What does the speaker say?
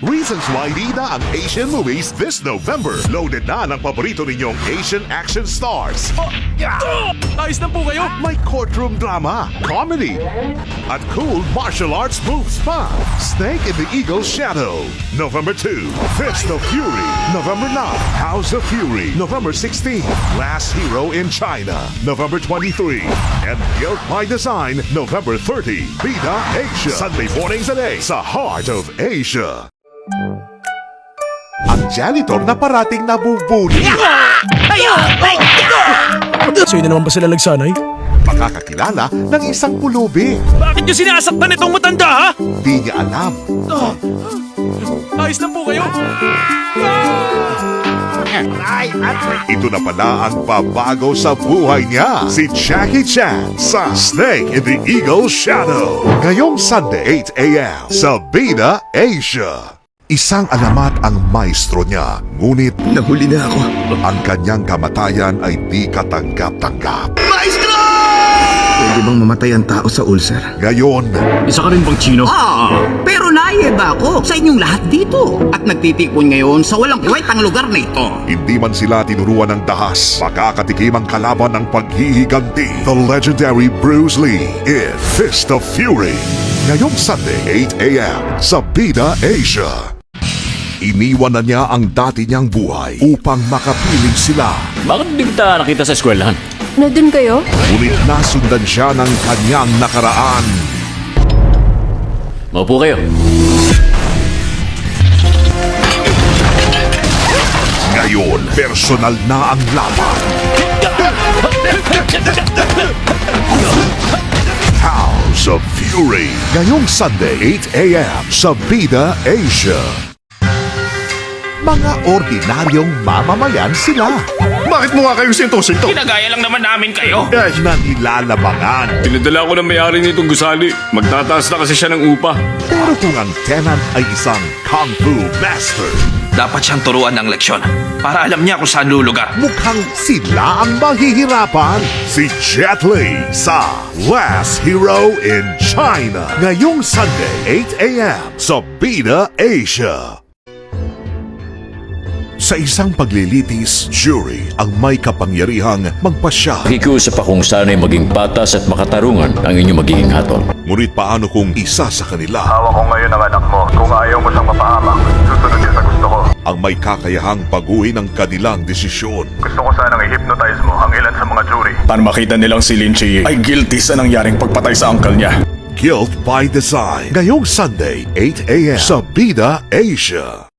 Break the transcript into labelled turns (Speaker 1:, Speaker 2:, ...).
Speaker 1: Reasons why bida ang Asian movies this November. Loaded na ng paborito ninyong Asian action stars.
Speaker 2: Ayos na po kayo?
Speaker 1: May courtroom drama, comedy, at cool martial arts moves pa. Snake in the Eagle's Shadow, November 2. Fist of Fury, November 9. House of Fury, November 16. Last Hero in China, November 23. And Guilt by Design, November 30. Bida Asia, Sunday mornings at 8 sa Heart of Asia. Ang janitor na parating nabubuli.
Speaker 2: Sino naman ba sila nagsanay?
Speaker 1: Makakakilala ng isang pulubi.
Speaker 2: Bakit nyo sinasaktan itong matanda, ha?
Speaker 1: Di niya alam.
Speaker 2: Ayos na po kayo?
Speaker 1: Ito na pala ang pabago sa buhay niya. Si Jackie Chan sa Snake in the Eagle's Shadow. Ngayong Sunday 8 a.m. sa Bida Asia. Isang alamat ang maestro niya, ngunit
Speaker 3: Nahuli na ako.
Speaker 1: ang kanyang kamatayan ay di katanggap-tanggap.
Speaker 3: Maestro! Pwede bang mamatay ang tao sa ulcer?
Speaker 1: Ngayon,
Speaker 2: Isa ka rin bang Chino?
Speaker 4: Pero naiba ako sa inyong lahat dito at nagtitipon ngayon sa walang kwait ang lugar na ito.
Speaker 1: hindi man sila tinuruan ng dahas, makakatikim ang kalaban ng paghihiganti. The legendary Bruce Lee in Fist of Fury. Ngayong Sunday 8 a.m. sa Bida Asia. Iniwan na niya ang dati niyang buhay upang makapiling sila.
Speaker 5: Bakit hindi kita nakita sa eskwelahan?
Speaker 6: Nandun kayo?
Speaker 1: Ngunit nasundan siya ng kanyang nakaraan.
Speaker 5: Maupo kayo.
Speaker 1: Ngayon, personal na ang laban. House of Fury. Ngayong Sunday 8 a.m. sa Bida Asia. Mga ordinaryong mamamayan sila
Speaker 3: Bakit mo nga kayong sinto-sinto?
Speaker 2: Ginagaya lang naman namin kayo.
Speaker 1: na nilalamangan.
Speaker 7: Pinadala ko ng may-ari nitong gusali. Magtataas na kasi siya ng upa.
Speaker 1: Pero kung ang tenant ay isang Kung Fu master,
Speaker 8: Dapat siyang turuan ng leksyon para alam niya kung saan lulugar.
Speaker 1: mukhang sila ang mahihirapan. Si Jet Li sa Last Hero in China. Ngayong Sunday, 8 a.m. sa Bida Asia. Sa isang paglilitis, jury ang may kapangyarihang magpasya.
Speaker 5: Nakikiusap akong sana'y maging patas at makatarungan ang inyong magiging hatol.
Speaker 1: Ngunit paano kung isa sa kanila
Speaker 9: Hawak ko ngayon ang anak mo. Kung ayaw mo siyang mapahamak, susunod din sa gusto ko.
Speaker 1: ang may kakayahang baguhin ang kanilang desisyon?
Speaker 9: Gusto ko sanang i-hypnotize mo ang ilan sa mga jury.
Speaker 7: Para makita nilang si Lin Chi ay guilty sa nangyaring pagpatay sa uncle niya.
Speaker 1: Guilt by Design. Ngayong Sunday, 8 a.m. sa Bida Asia.